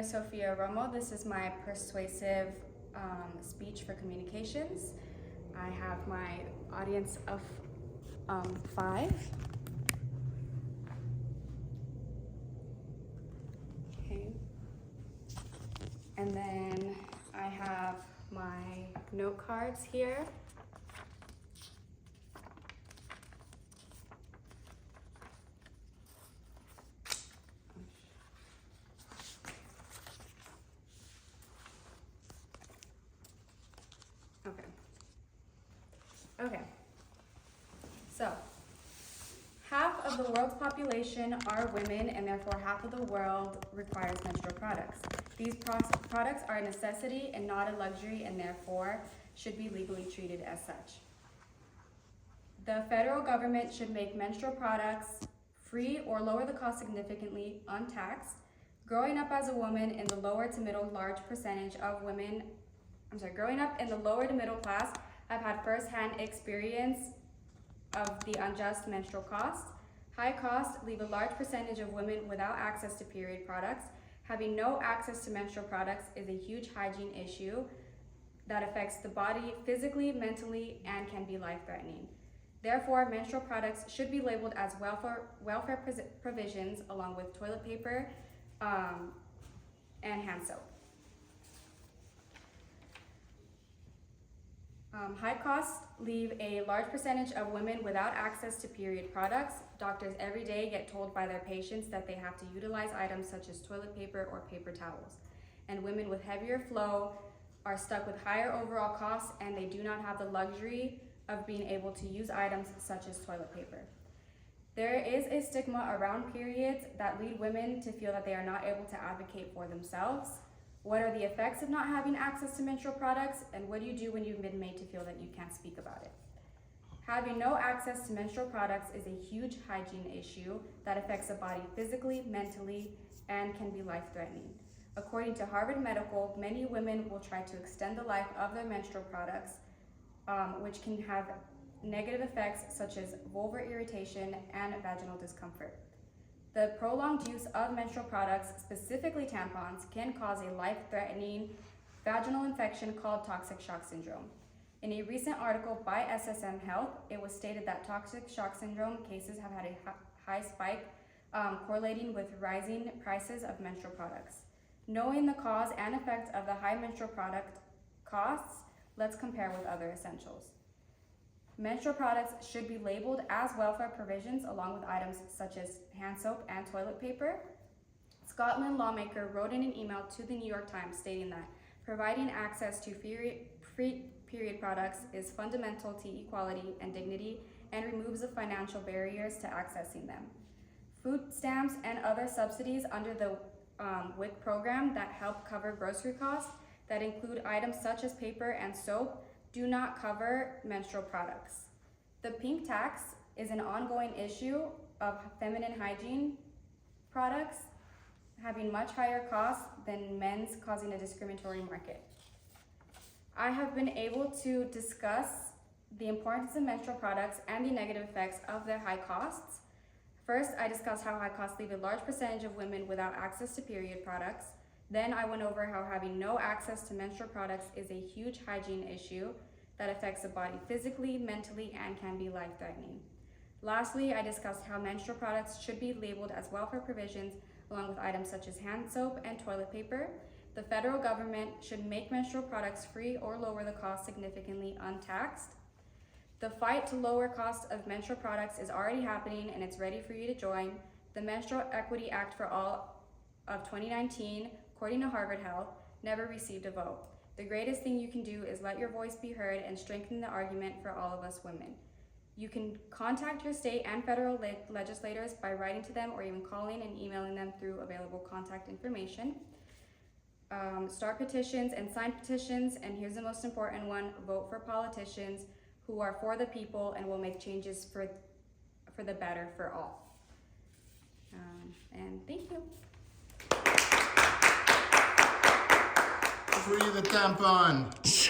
is Sophia Romo. This is my Persuasive speech for communications. I have my audience of 5. Okay. And then I have my note cards here. Okay, so half of the world's population are women, and therefore half of the world requires menstrual products. These products are a necessity and not a luxury, and therefore should be legally treated as such. The federal government should make menstrual products free or lower the cost significantly, untaxed. Growing up as a woman in the lower to middle large percentage of women, growing up in the lower to middle class, I've had firsthand experience of the unjust menstrual costs. High costs leave a large percentage of women without access to period products. Having no access to menstrual products is a huge hygiene issue that affects the body physically, mentally, and can be life-threatening. Therefore, menstrual products should be labeled as welfare provisions along with toilet paper and hand soap. High costs leave a large percentage of women without access to period products. Doctors every day get told by their patients that they have to utilize items such as toilet paper or paper towels. And women with heavier flow are stuck with higher overall costs, and they do not have the luxury of being able to use items such as toilet paper. There is a stigma around periods that lead women to feel that they are not able to advocate for themselves. What are the effects of not having access to menstrual products, and what do you do when you've been made to feel that you can't speak about it? Having no access to menstrual products is a huge hygiene issue that affects the body physically, mentally, and can be life-threatening. According to Harvard Medical, many women will try to extend the life of their menstrual products, which can have negative effects such as vulvar irritation and vaginal discomfort. The prolonged use of menstrual products, specifically tampons, can cause a life-threatening vaginal infection called toxic shock syndrome. In a recent article by SSM Health, it was stated that toxic shock syndrome cases have had a high spike correlating with rising prices of menstrual products. Knowing the cause and effect of the high menstrual product costs, let's compare with other essentials. Menstrual products should be labeled as welfare provisions along with items such as hand soap and toilet paper. Scotland lawmaker wrote in an email to the New York Times stating that providing access to free period products is fundamental to equality and dignity and removes the financial barriers to accessing them. Food stamps and other subsidies under the WIC program that help cover grocery costs that include items such as paper and soap do not cover menstrual products. The pink tax is an ongoing issue of feminine hygiene products having much higher costs than men's, causing a discriminatory market. I have been able to discuss the importance of menstrual products and the negative effects of their high costs. First, I discussed how high costs leave a large percentage of women without access to period products. Then I went over how having no access to menstrual products is a huge hygiene issue that affects the body physically, mentally, and can be life-threatening. Lastly, I discussed how menstrual products should be labeled as welfare provisions along with items such as hand soap and toilet paper. The federal government should make menstrual products free or lower the cost significantly, untaxed. The fight to lower costs of menstrual products is already happening, and it's ready for you to join. The Menstrual Equity Act for All of 2019, according to Harvard Health, never received a vote. The greatest thing you can do is let your voice be heard and strengthen the argument for all of us women. You can contact your state and federal legislators by writing to them or even calling and emailing them through available contact information. Start petitions and sign petitions, and here's the most important one: vote for politicians who are for the people and will make changes for the better for all. And thank you. Free the tampon.